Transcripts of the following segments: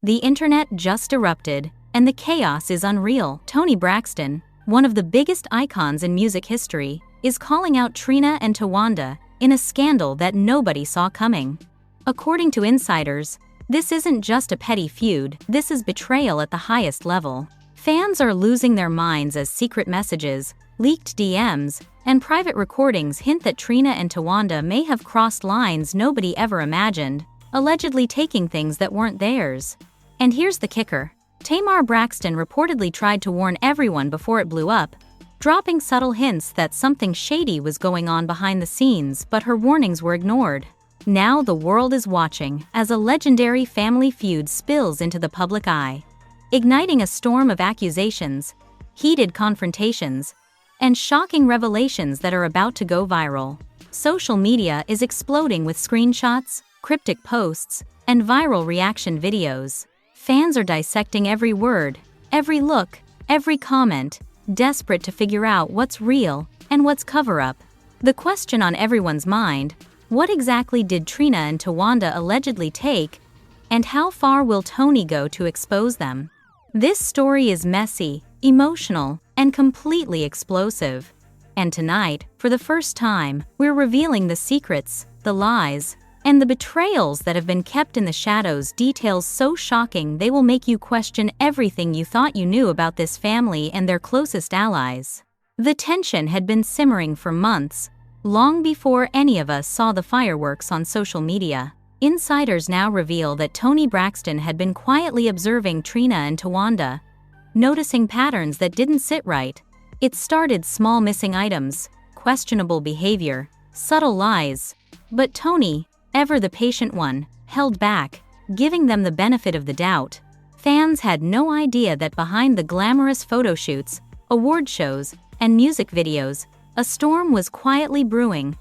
The internet just erupted, and the chaos is unreal. Toni Braxton, one of the biggest icons in music history, is calling out Trina and Towanda in a scandal that nobody saw coming. According to insiders, this isn't just a petty feud, this is betrayal at the highest level. Fans are losing their minds as secret messages, leaked DMs, and private recordings hint that Trina and Towanda may have crossed lines nobody ever imagined, allegedly taking things that weren't theirs. And here's the kicker. Tamar Braxton reportedly tried to warn everyone before it blew up, dropping subtle hints that something shady was going on behind the scenes, but her warnings were ignored. Now the world is watching as a legendary family feud spills into the public eye, igniting a storm of accusations, heated confrontations, and shocking revelations that are about to go viral. Social media is exploding with screenshots, cryptic posts, and viral reaction videos. Fans are dissecting every word, every look, every comment, desperate to figure out what's real and what's cover-up. The question on everyone's mind: what exactly did Trina and Towanda allegedly take, and how far will Toni go to expose them? This story is messy, emotional, and completely explosive. And tonight, for the first time, we're revealing the secrets, the lies, and the betrayals that have been kept in the shadows, details so shocking they will make you question everything you thought you knew about this family and their closest allies. The tension had been simmering for months, long before any of us saw the fireworks on social media. Insiders now reveal that Toni Braxton had been quietly observing Trina and Towanda, noticing patterns that didn't sit right. It started small missing items, questionable behavior, subtle lies. But Toni, ever the patient one, held back, giving them the benefit of the doubt. Fans had no idea that behind the glamorous photo shoots, award shows, and music videos, a storm was quietly brewing,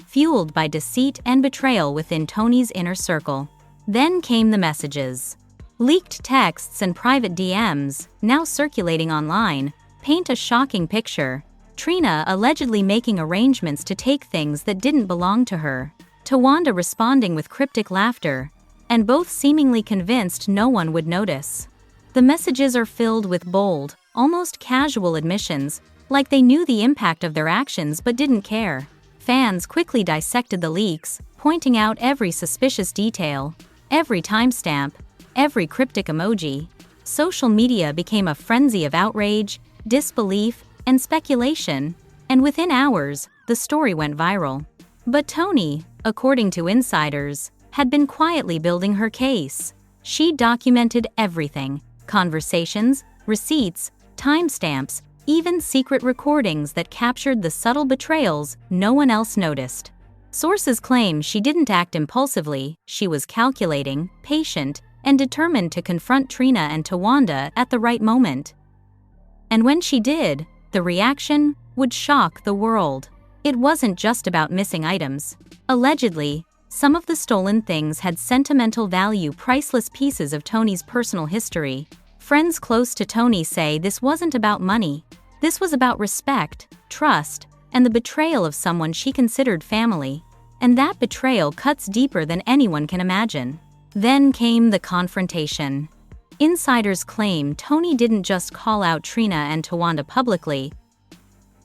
fueled by deceit and betrayal within Toni's inner circle. Then came the messages. Leaked texts and private DMs, now circulating online, paint a shocking picture. Trina allegedly making arrangements to take things that didn't belong to her, Towanda responding with cryptic laughter, and both seemingly convinced no one would notice. The messages are filled with bold, almost casual admissions, like they knew the impact of their actions but didn't care. Fans quickly dissected the leaks, pointing out every suspicious detail, every timestamp, every cryptic emoji. Social media became a frenzy of outrage, disbelief, and speculation, and within hours, the story went viral. But Toni, according to insiders, had been quietly building her case. She documented everything: conversations, receipts, timestamps, even secret recordings that captured the subtle betrayals no one else noticed. Sources claim she didn't act impulsively, she was calculating, patient, and determined to confront Trina and Towanda at the right moment. And when she did, the reaction would shock the world. It wasn't just about missing items. Allegedly, some of the stolen things had sentimental value, priceless pieces of Toni's personal history. Friends close to Toni say this wasn't about money. This was about respect, trust, and the betrayal of someone she considered family. And that betrayal cuts deeper than anyone can imagine. Then came the confrontation. Insiders claim Toni didn't just call out Trina and Towanda publicly.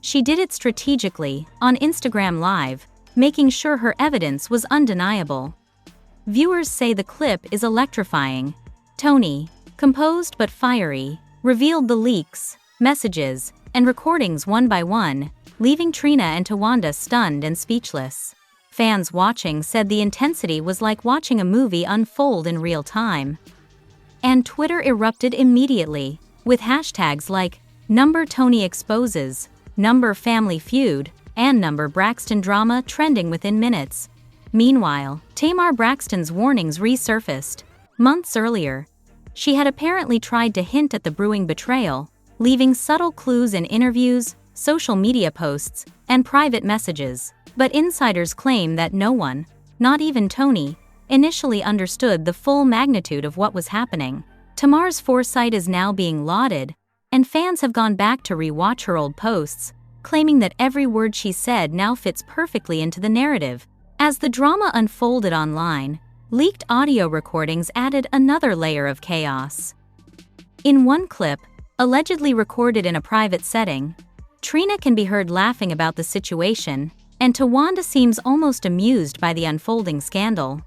She did it strategically, on Instagram Live, making sure her evidence was undeniable. Viewers say the clip is electrifying. Toni, composed but fiery, revealed the leaks, messages, and recordings one by one, leaving Trina and Towanda stunned and speechless. Fans watching said the intensity was like watching a movie unfold in real time. And Twitter erupted immediately, with hashtags like #ToniExposes, #FamilyFeud, and #Braxton Drama trending within minutes. Meanwhile, Tamar Braxton's warnings resurfaced. Months earlier, she had apparently tried to hint at the brewing betrayal, leaving subtle clues in interviews, social media posts, and private messages. But insiders claim that no one, not even Toni, initially understood the full magnitude of what was happening. Tamar's foresight is now being lauded, and fans have gone back to re-watch her old posts, claiming that every word she said now fits perfectly into the narrative. As the drama unfolded online, Leaked audio recordings added another layer of chaos. In one clip, allegedly recorded in a private setting, Trina can be heard laughing about the situation, and Towanda seems almost amused by the unfolding scandal.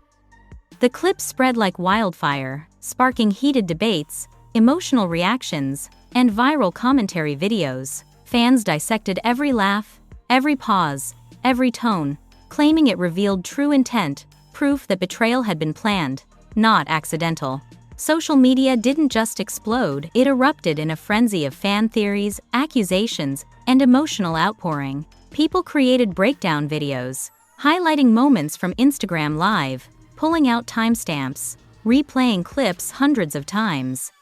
The clip spread like wildfire, sparking heated debates, emotional reactions, and viral commentary videos. Fans dissected every laugh, every pause, every tone, claiming it revealed true intent, proof that betrayal had been planned, not accidental. Social media didn't just explode, it erupted in a frenzy of fan theories, accusations, and emotional outpouring. People created breakdown videos, highlighting moments from Instagram Live, pulling out timestamps, replaying clips hundreds of times.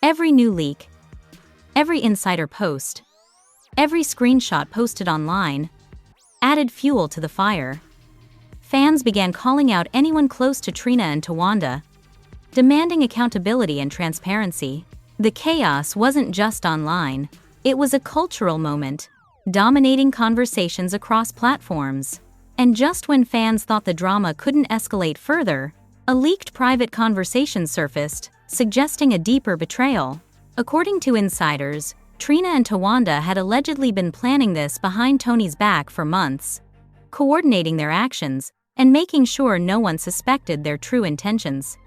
Every new leak, every insider post, every screenshot posted online added fuel to the fire. Fans began calling out anyone close to Trina and Towanda, demanding accountability and transparency. The chaos wasn't just online, it was a cultural moment, dominating conversations across platforms. And just when fans thought the drama couldn't escalate further, a leaked private conversation surfaced, suggesting a deeper betrayal. According to insiders, Trina and Towanda had allegedly been planning this behind Toni's back for months, coordinating their actions and making sure no one suspected their true intentions.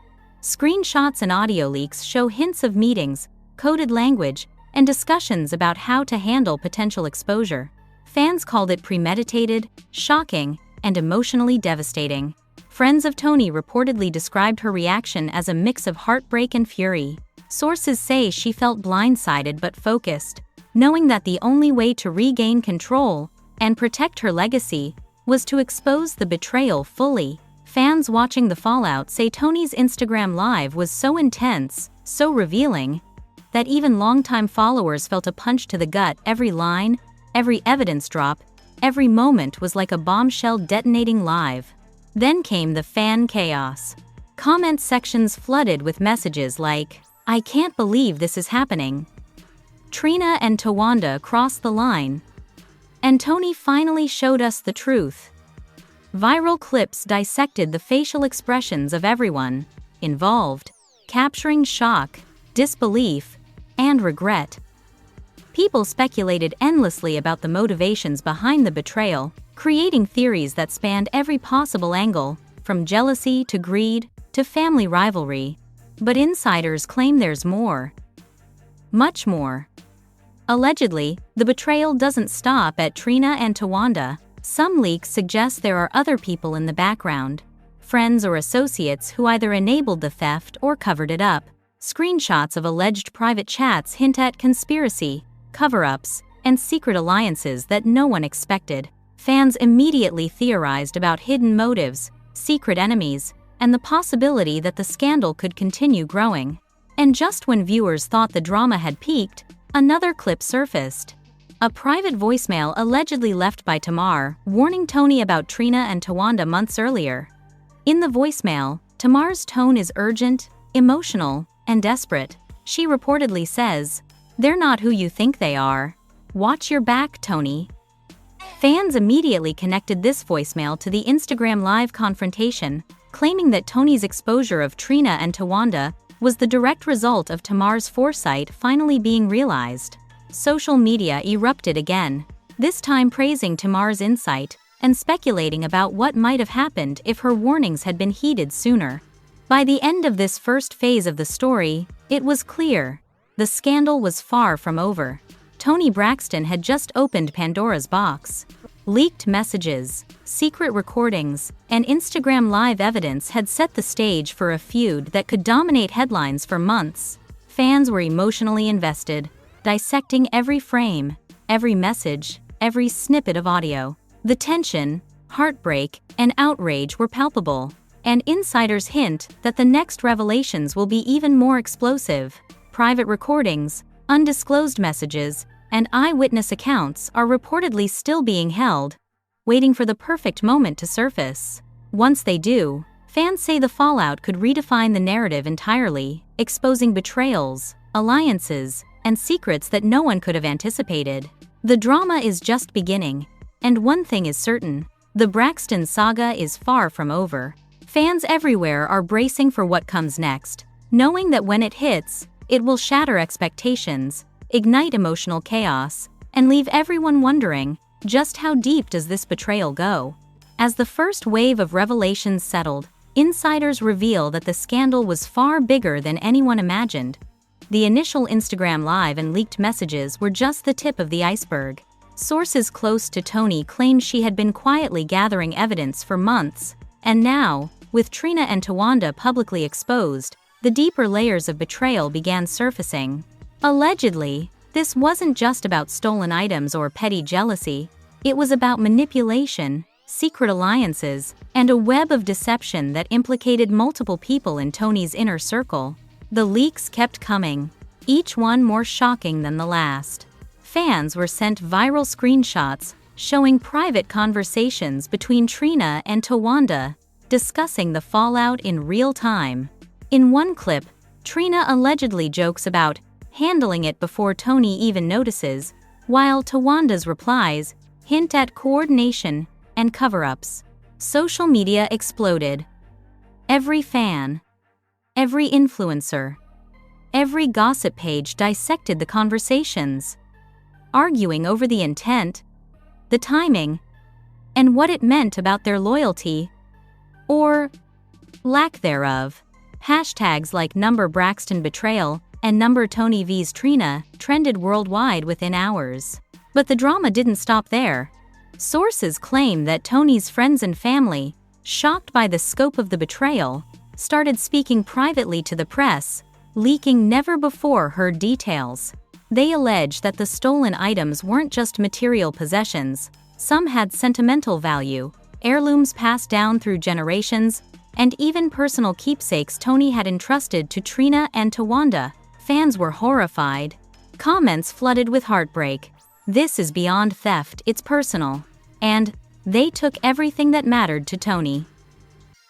Screenshots and audio leaks show hints of meetings, coded language, and discussions about how to handle potential exposure. Fans called it premeditated, shocking, and emotionally devastating. Friends of Toni reportedly described her reaction as a mix of heartbreak and fury. Sources say she felt blindsided but focused, knowing that the only way to regain control and protect her legacy was to expose the betrayal fully. Fans watching the fallout say Toni's Instagram Live was so intense, so revealing, that even longtime followers felt a punch to the gut. Every line, every evidence drop, every moment was like a bombshell detonating live. Then came the fan chaos. Comment sections flooded with messages like, "I can't believe this is happening," "Trina and Towanda crossed the line," and "Toni finally showed us the truth." Viral clips dissected the facial expressions of everyone involved, capturing shock, disbelief, and regret. People speculated endlessly about the motivations behind the betrayal, creating theories that spanned every possible angle, from jealousy to greed to family rivalry. But insiders claim there's more. Much more. Allegedly, the betrayal doesn't stop at Trina and Towanda. Some leaks suggest there are other people in the background, friends or associates who either enabled the theft or covered it up. Screenshots of alleged private chats hint at conspiracy, cover-ups, and secret alliances that no one expected. Fans immediately theorized about hidden motives, secret enemies, and the possibility that the scandal could continue growing. And just when viewers thought the drama had peaked, another clip surfaced. A private voicemail allegedly left by Tamar, warning Toni about Trina and Towanda months earlier. In the voicemail, Tamar's tone is urgent, emotional, and desperate. She reportedly says, "They're not who you think they are. Watch your back, Toni." Fans immediately connected this voicemail to the Instagram Live confrontation, claiming that Toni's exposure of Trina and Towanda was the direct result of Tamar's foresight finally being realized. Social media erupted again, this time praising Tamar's insight and speculating about what might have happened if her warnings had been heeded sooner. By the end of this first phase of the story, it was clear the scandal was far from over. Toni Braxton had just opened Pandora's box. Leaked messages, secret recordings, and Instagram Live evidence had set the stage for a feud that could dominate headlines for months. Fans were emotionally invested, dissecting every frame, every message, every snippet of audio. The tension, heartbreak, and outrage were palpable, and insiders hint that the next revelations will be even more explosive. Private recordings, undisclosed messages, and eyewitness accounts are reportedly still being held, waiting for the perfect moment to surface. Once they do, fans say the fallout could redefine the narrative entirely, exposing betrayals, alliances, and secrets that no one could have anticipated. The drama is just beginning, and one thing is certain: the Braxton saga is far from over. Fans everywhere are bracing for what comes next, knowing that when it hits, it will shatter expectations, ignite emotional chaos, and leave everyone wondering, just how deep does this betrayal go? As the first wave of revelations settled, insiders reveal that the scandal was far bigger than anyone imagined. The initial Instagram Live and leaked messages were just the tip of the iceberg. Sources close to Toni claimed she had been quietly gathering evidence for months, and now, with Trina and Towanda publicly exposed, the deeper layers of betrayal began surfacing. Allegedly, this wasn't just about stolen items or petty jealousy, it was about manipulation, secret alliances, and a web of deception that implicated multiple people in Toni's inner circle. The leaks kept coming, each one more shocking than the last. Fans were sent viral screenshots showing private conversations between Trina and Towanda, discussing the fallout in real time. In one clip, Trina allegedly jokes about handling it before Toni even notices, while Towanda's replies hint at coordination and cover-ups. Social media exploded. Every fan, every influencer, every gossip page dissected the conversations, arguing over the intent, the timing, and what it meant about their loyalty, or lack thereof. Hashtags like #Braxton betrayal and #Toni vs Trina trended worldwide within hours. But the drama didn't stop there. Sources claim that Toni's friends and family, shocked by the scope of the betrayal, started speaking privately to the press, leaking never-before-heard details. They allege that the stolen items weren't just material possessions, some had sentimental value, heirlooms passed down through generations, and even personal keepsakes Toni had entrusted to Trina and Towanda. Fans were horrified. Comments flooded with heartbreak. "This is beyond theft, it's personal." And, "They took everything that mattered to Toni."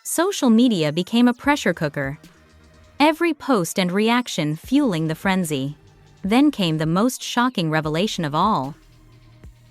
Social media became a pressure cooker. Every post and reaction fueling the frenzy. Then came the most shocking revelation of all.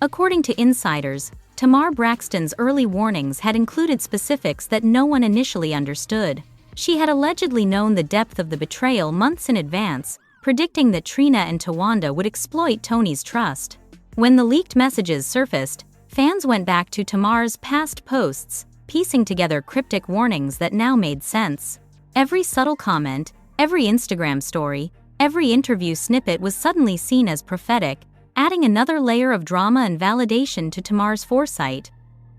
According to insiders, Tamar Braxton's early warnings had included specifics that no one initially understood. She had allegedly known the depth of the betrayal months in advance, predicting that Trina and Towanda would exploit Toni's trust. When the leaked messages surfaced, fans went back to Tamar's past posts, piecing together cryptic warnings that now made sense. Every subtle comment, every Instagram story, every interview snippet was suddenly seen as prophetic, adding another layer of drama and validation to Tamar's foresight.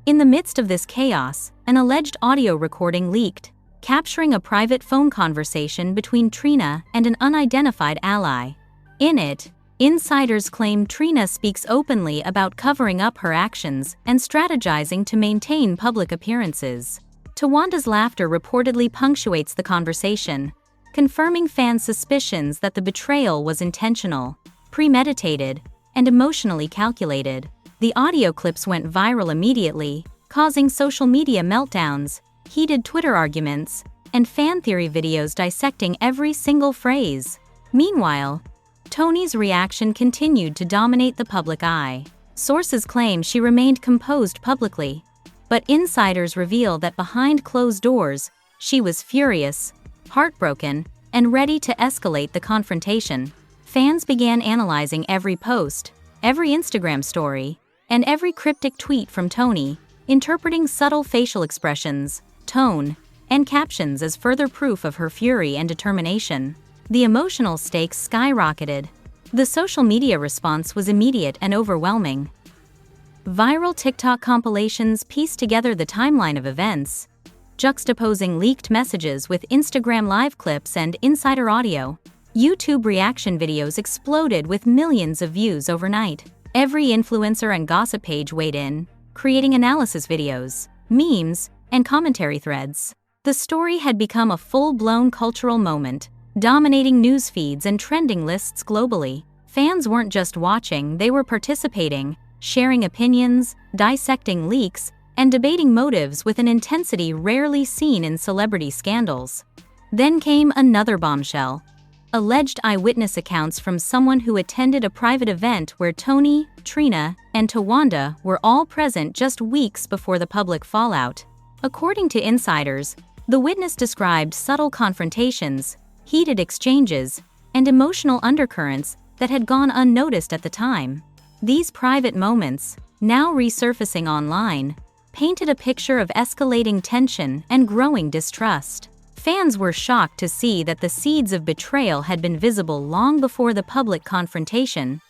In the midst of this chaos, an alleged audio recording leaked, capturing a private phone conversation between Trina and an unidentified ally. In it, insiders claim Trina speaks openly about covering up her actions and strategizing to maintain public appearances. Towanda's laughter reportedly punctuates the conversation, confirming fans' suspicions that the betrayal was intentional, premeditated, and emotionally calculated. The audio clips went viral immediately, causing social media meltdowns, heated Twitter arguments, and fan theory videos dissecting every single phrase. Meanwhile, Toni's reaction continued to dominate the public eye. Sources claim she remained composed publicly, but insiders reveal that behind closed doors, she was furious, heartbroken, and ready to escalate the confrontation. Fans began analyzing every post, every Instagram story, and every cryptic tweet from Toni, interpreting subtle facial expressions, tone, and captions as further proof of her fury and determination. The emotional stakes skyrocketed. The social media response was immediate and overwhelming. Viral TikTok compilations pieced together the timeline of events, juxtaposing leaked messages with Instagram Live clips and insider audio. YouTube reaction videos exploded with millions of views overnight. Every influencer and gossip page weighed in, creating analysis videos, memes, and commentary threads. The story had become a full-blown cultural moment, dominating news feeds and trending lists globally. Fans weren't just watching, they were participating, sharing opinions, dissecting leaks, and debating motives with an intensity rarely seen in celebrity scandals. Then came another bombshell. Alleged eyewitness accounts from someone who attended a private event where Toni, Trina, and Towanda were all present just weeks before the public fallout. According to insiders, The witness described subtle confrontations, heated exchanges, and emotional undercurrents that had gone unnoticed at the time. These private moments, now resurfacing online, painted a picture of escalating tension and growing distrust. Fans were shocked to see that the seeds of betrayal had been visible long before the public confrontation,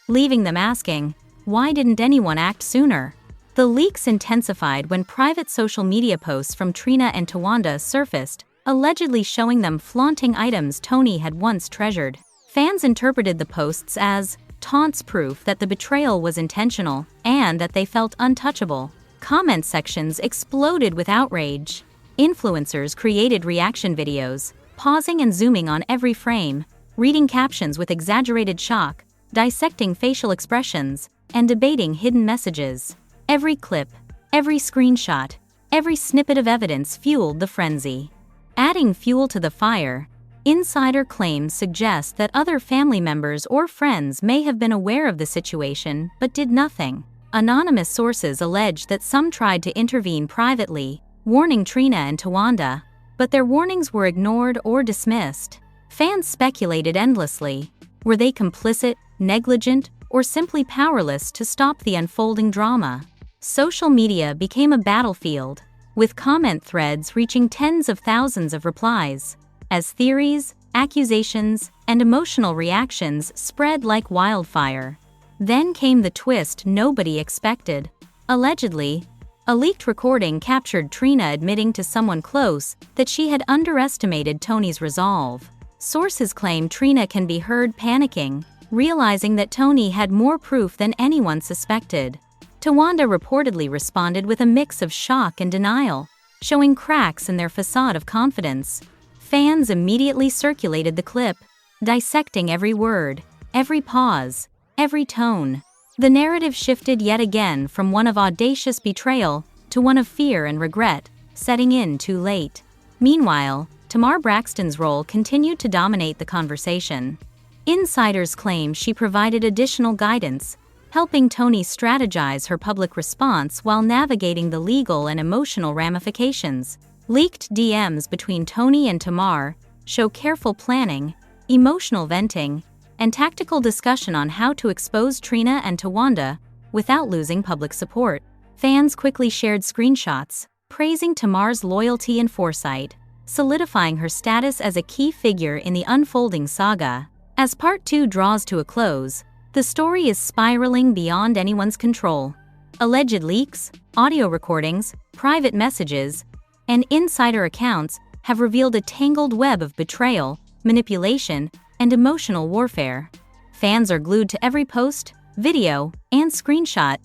leaving them asking, why didn't anyone act sooner? The leaks intensified when private social media posts from Trina and Towanda surfaced, allegedly showing them flaunting items Toni had once treasured. Fans interpreted the posts as taunts, proof that the betrayal was intentional and that they felt untouchable. Comment sections exploded with outrage. Influencers created reaction videos, pausing and zooming on every frame, reading captions with exaggerated shock, dissecting facial expressions, and debating hidden messages. Every clip, every screenshot, every snippet of evidence fueled the frenzy. Adding fuel to the fire, insider claims suggest that other family members or friends may have been aware of the situation but did nothing. Anonymous sources allege that some tried to intervene privately, warning Trina and Towanda, but their warnings were ignored or dismissed. Fans speculated endlessly. Were they complicit, negligent, or simply powerless to stop the unfolding drama? Social media became a battlefield, with comment threads reaching tens of thousands of replies, as theories, accusations, and emotional reactions spread like wildfire. Then came the twist nobody expected. Allegedly, a leaked recording captured Trina admitting to someone close that she had underestimated Toni's resolve. Sources claim Trina can be heard panicking, realizing that Toni had more proof than anyone suspected. Towanda reportedly responded with a mix of shock and denial, showing cracks in their facade of confidence. Fans immediately circulated the clip, dissecting every word, every pause, every tone. The narrative shifted yet again from one of audacious betrayal to one of fear and regret, setting in too late. Meanwhile, Tamar Braxton's role continued to dominate the conversation. Insiders claim she provided additional guidance, helping Toni strategize her public response while navigating the legal and emotional ramifications. Leaked DMs between Toni and Tamar show careful planning, emotional venting, and tactical discussion on how to expose Trina and Towanda without losing public support. Fans quickly shared screenshots, praising Tamar's loyalty and foresight, solidifying her status as a key figure in the unfolding saga. As Part 2 draws to a close, the story is spiraling beyond anyone's control. Alleged leaks, audio recordings, private messages, and insider accounts have revealed a tangled web of betrayal, manipulation, and emotional warfare. Fans are glued to every post, video, and screenshot,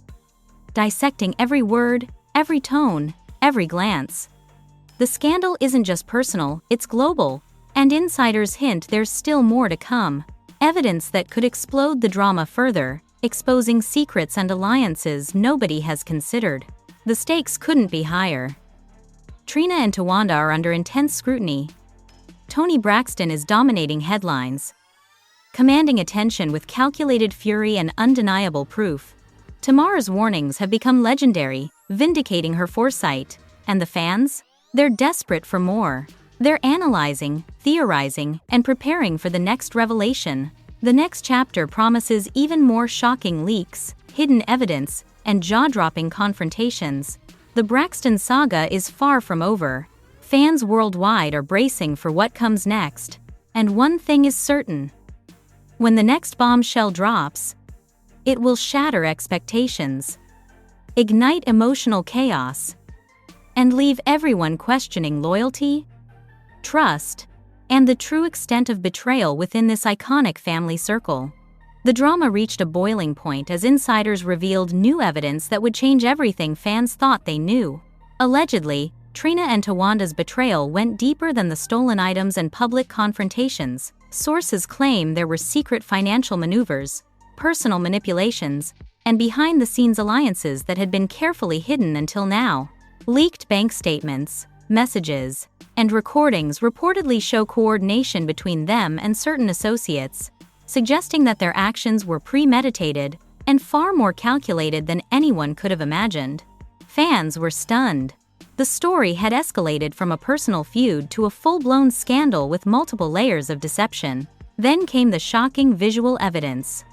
dissecting every word, every tone, every glance. The scandal isn't just personal, it's global, and insiders hint there's still more to come. Evidence that could explode the drama further, exposing secrets and alliances nobody has considered. The stakes couldn't be higher. Trina and Towanda are under intense scrutiny. Toni Braxton is dominating headlines, commanding attention with calculated fury and undeniable proof. Tamar's warnings have become legendary, vindicating her foresight. And the fans? They're desperate for more. They're analyzing, theorizing, and preparing for the next revelation. The next chapter promises even more shocking leaks, hidden evidence, and jaw-dropping confrontations. The Braxton saga is far from over. Fans worldwide are bracing for what comes next. And one thing is certain. When the next bombshell drops, it will shatter expectations, ignite emotional chaos, and leave everyone questioning loyalty, trust, and the true extent of betrayal within this iconic family circle. The drama reached a boiling point as insiders revealed new evidence that would change everything fans thought they knew. Allegedly, Trina and Towanda's betrayal went deeper than the stolen items and public confrontations. Sources claim there were secret financial maneuvers, personal manipulations, and behind-the-scenes alliances that had been carefully hidden until now. Leaked bank statements, messages, and recordings reportedly show coordination between them and certain associates, suggesting that their actions were premeditated and far more calculated than anyone could have imagined. Fans were stunned. The story had escalated from a personal feud to a full-blown scandal with multiple layers of deception. Then came the shocking visual evidence.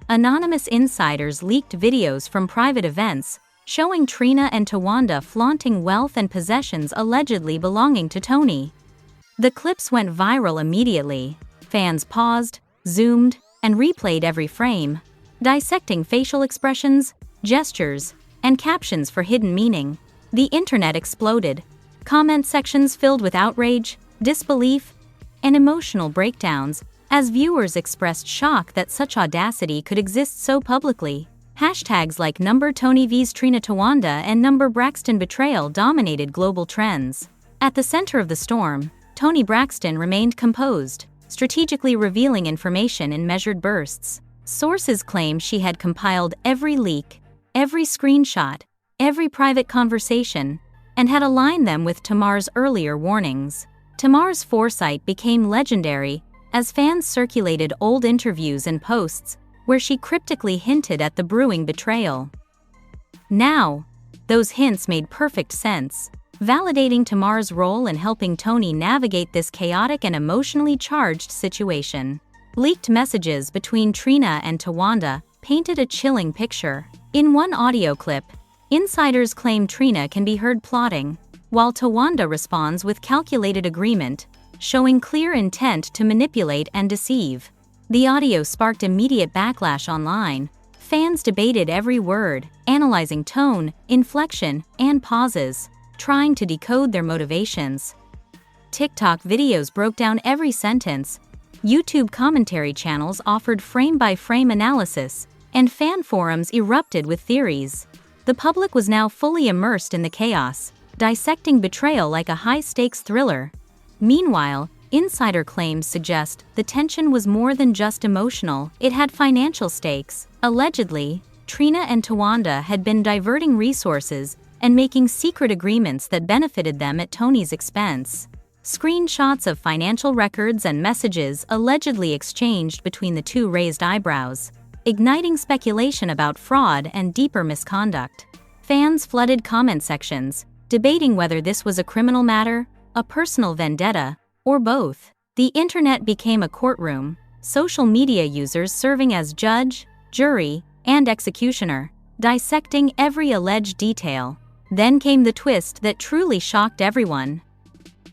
Anonymous insiders leaked videos from private events, showing Trina and Towanda flaunting wealth and possessions allegedly belonging to Toni. The clips went viral immediately. Fans paused, zoomed, and replayed every frame, dissecting facial expressions, gestures, and captions for hidden meaning. The internet exploded. Comment sections filled with outrage, disbelief, and emotional breakdowns, as viewers expressed shock that such audacity could exist so publicly. Hashtags like #Toni vs Trina Towanda and #Braxton betrayal dominated global trends. At the center of the storm, Toni Braxton remained composed, strategically revealing information in measured bursts. Sources claim she had compiled every leak, every screenshot, every private conversation, and had aligned them with Tamar's earlier warnings. Tamar's foresight became legendary as fans circulated old interviews and posts where she cryptically hinted at the brewing betrayal. Now, those hints made perfect sense, validating Tamar's role in helping Toni navigate this chaotic and emotionally charged situation. Leaked messages between Trina and Towanda painted a chilling picture. In one audio clip, insiders claim Trina can be heard plotting, while Towanda responds with calculated agreement, showing clear intent to manipulate and deceive. The audio sparked immediate backlash online. Fans debated every word, analyzing tone, inflection, and pauses, trying to decode their motivations. TikTok videos broke down every sentence. YouTube commentary channels offered frame-by-frame analysis, and fan forums erupted with theories. The public was now fully immersed in the chaos, dissecting betrayal like a high-stakes thriller. Meanwhile, insider claims suggest the tension was more than just emotional, it had financial stakes. Allegedly, Trina and Towanda had been diverting resources and making secret agreements that benefited them at Toni's expense. Screenshots of financial records and messages allegedly exchanged between the two raised eyebrows, igniting speculation about fraud and deeper misconduct. Fans flooded comment sections, debating whether this was a criminal matter, a personal vendetta, or both. The internet became a courtroom, social media users serving as judge, jury, and executioner, dissecting every alleged detail. Then came the twist that truly shocked everyone.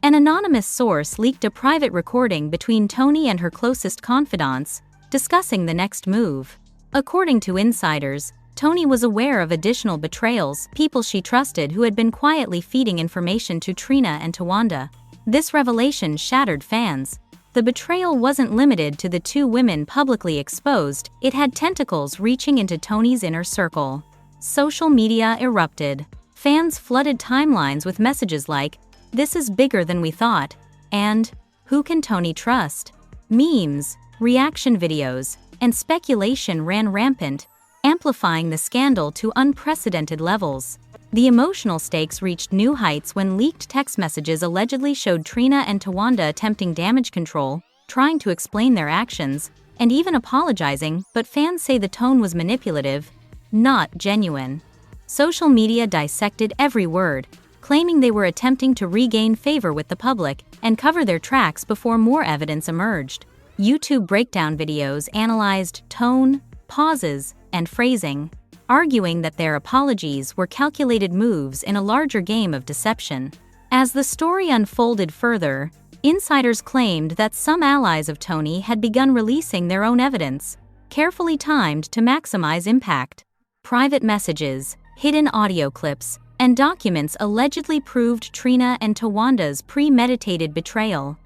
An anonymous source leaked a private recording between Toni and her closest confidants, discussing the next move. According to insiders, Toni was aware of additional betrayals, people she trusted who had been quietly feeding information to Trina and Towanda. This revelation shattered fans. The betrayal wasn't limited to the two women publicly exposed, it had tentacles reaching into Toni's inner circle. Social media erupted. Fans flooded timelines with messages like, "This is bigger than we thought," and "Who can Toni trust?" Memes, reaction videos, and speculation ran rampant, amplifying the scandal to unprecedented levels. The emotional stakes reached new heights when leaked text messages allegedly showed Trina and Towanda attempting damage control, trying to explain their actions, and even apologizing, but fans say the tone was manipulative, not genuine. Social media dissected every word, claiming they were attempting to regain favor with the public and cover their tracks before more evidence emerged. YouTube breakdown videos analyzed tone, pauses, and phrasing, arguing that their apologies were calculated moves in a larger game of deception. As the story unfolded further, insiders claimed that some allies of Toni had begun releasing their own evidence, carefully timed to maximize impact. Private messages, hidden audio clips, and documents allegedly proved Trina and Towanda's premeditated betrayal,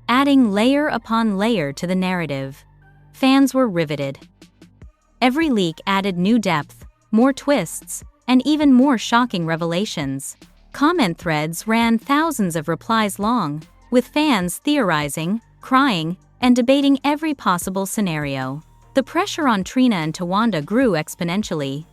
adding layer upon layer to the narrative. Fans were riveted. Every leak added new depth, more twists, and even more shocking revelations. Comment threads ran thousands of replies long, with fans theorizing, crying, and debating every possible scenario. The pressure on Trina and Towanda grew exponentially.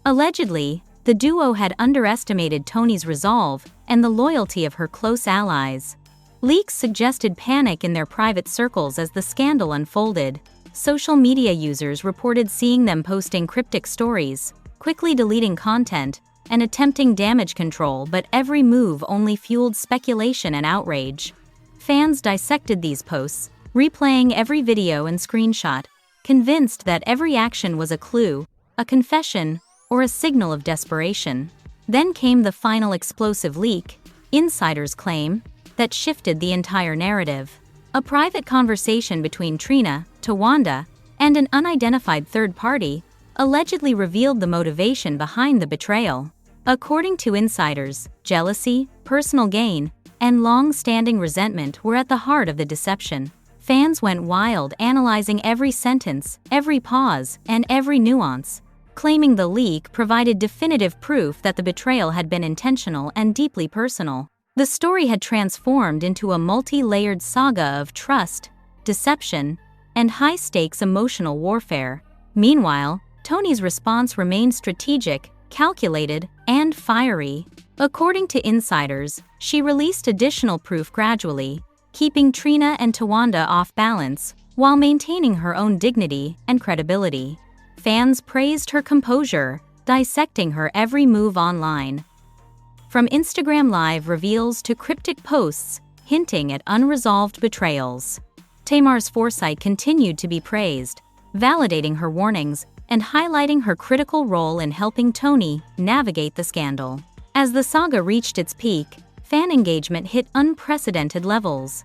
Allegedly, the duo had underestimated Toni's resolve and the loyalty of her close allies. Leaks suggested panic in their private circles as the scandal unfolded. Social media users reported seeing them posting cryptic stories, quickly deleting content, and attempting damage control, but every move only fueled speculation and outrage. Fans dissected these posts, replaying every video and screenshot, convinced that every action was a clue, a confession, or a signal of desperation. Then came the final explosive leak, insiders claim, that shifted the entire narrative. A private conversation between Trina Towanda and an unidentified third party allegedly revealed the motivation behind the betrayal. According to insiders, jealousy, personal gain, and long-standing resentment were at the heart of the deception. Fans went wild, analyzing every sentence, every pause, and every nuance, claiming the leak provided definitive proof that the betrayal had been intentional and deeply personal. The story had transformed into a multi-layered saga of trust, deception, and high-stakes emotional warfare. Meanwhile, Toni's response remained strategic, calculated, and fiery. According to insiders, she released additional proof gradually, keeping Trina and Towanda off balance while maintaining her own dignity and credibility. Fans praised her composure, dissecting her every move online. From Instagram Live reveals to cryptic posts hinting at unresolved betrayals, Tamar's foresight continued to be praised, validating her warnings and highlighting her critical role in helping Toni navigate the scandal. As the saga reached its peak, fan engagement hit unprecedented levels.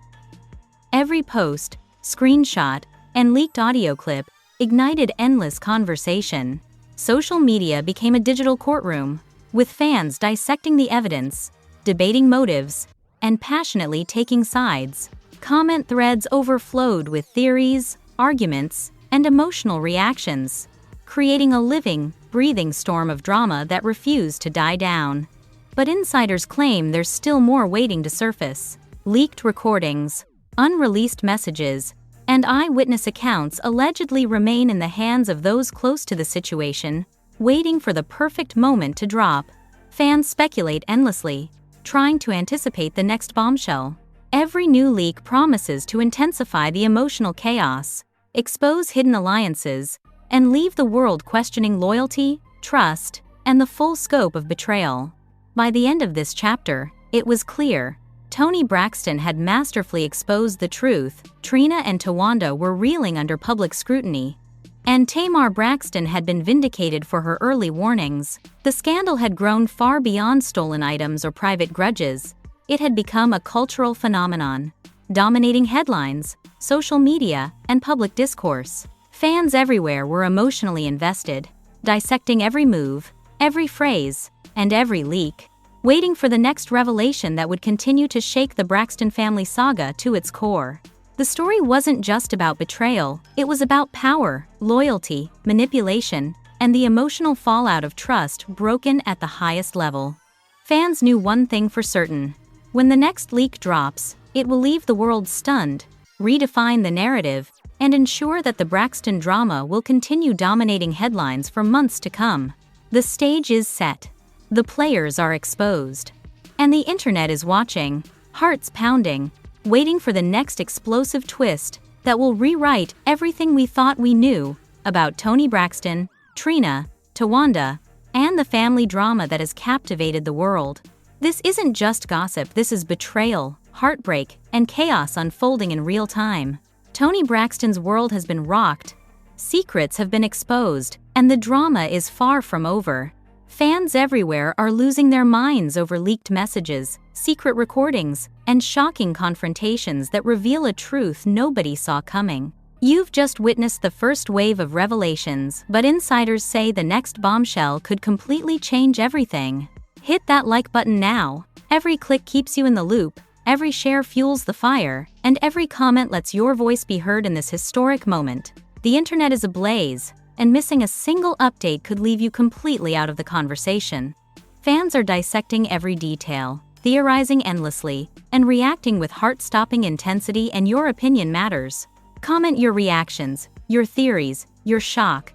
Every post, screenshot, and leaked audio clip ignited endless conversation. Social media became a digital courtroom, with fans dissecting the evidence, debating motives, and passionately taking sides. Comment threads overflowed with theories, arguments, and emotional reactions, creating a living, breathing storm of drama that refused to die down. But insiders claim there's still more waiting to surface. Leaked recordings, unreleased messages, and eyewitness accounts allegedly remain in the hands of those close to the situation, waiting for the perfect moment to drop. Fans speculate endlessly, trying to anticipate the next bombshell. Every new leak promises to intensify the emotional chaos, expose hidden alliances, and leave the world questioning loyalty, trust, and the full scope of betrayal. By the end of this chapter, it was clear Toni Braxton had masterfully exposed the truth. Trina and Towanda were reeling under public scrutiny, and Tamar Braxton had been vindicated for her early warnings. The scandal had grown far beyond stolen items or private grudges. It had become a cultural phenomenon, dominating headlines, social media, and public discourse. Fans everywhere were emotionally invested, dissecting every move, every phrase, and every leak, waiting for the next revelation that would continue to shake the Braxton family saga to its core. The story wasn't just about betrayal, it was about power, loyalty, manipulation, and the emotional fallout of trust broken at the highest level. Fans knew one thing for certain: when the next leak drops, it will leave the world stunned, redefine the narrative, and ensure that the Braxton drama will continue dominating headlines for months to come. The stage is set. The players are exposed. And the internet is watching, hearts pounding, waiting for the next explosive twist that will rewrite everything we thought we knew about Toni Braxton, Trina, Towanda, and the family drama that has captivated the world. This isn't just gossip, this is betrayal, heartbreak, and chaos unfolding in real time. Toni Braxton's world has been rocked, secrets have been exposed, and the drama is far from over. Fans everywhere are losing their minds over leaked messages, secret recordings, and shocking confrontations that reveal a truth nobody saw coming. You've just witnessed the first wave of revelations, but insiders say the next bombshell could completely change everything. Hit that like button now. Every click keeps you in the loop, every share fuels the fire, and every comment lets your voice be heard in this historic moment. The internet is ablaze, and missing a single update could leave you completely out of the conversation. Fans are dissecting every detail, theorizing endlessly, and reacting with heart-stopping intensity, and your opinion matters. Comment your reactions, your theories, your shock.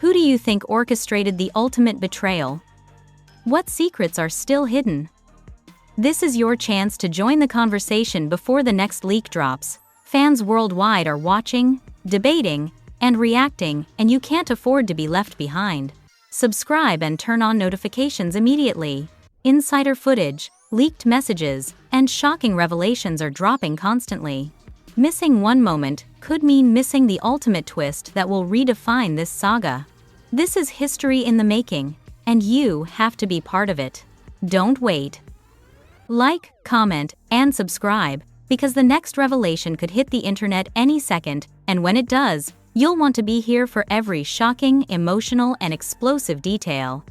Who do you think orchestrated the ultimate betrayal? What secrets are still hidden? This is your chance to join the conversation before the next leak drops. Fans worldwide are watching, debating, and reacting, and you can't afford to be left behind. Subscribe and turn on notifications immediately. Insider footage, leaked messages, and shocking revelations are dropping constantly. Missing one moment could mean missing the ultimate twist that will redefine this saga. This is history in the making, and you have to be part of it. Don't wait. Like, comment, and subscribe, because the next revelation could hit the internet any second, and when it does, you'll want to be here for every shocking, emotional, and explosive detail.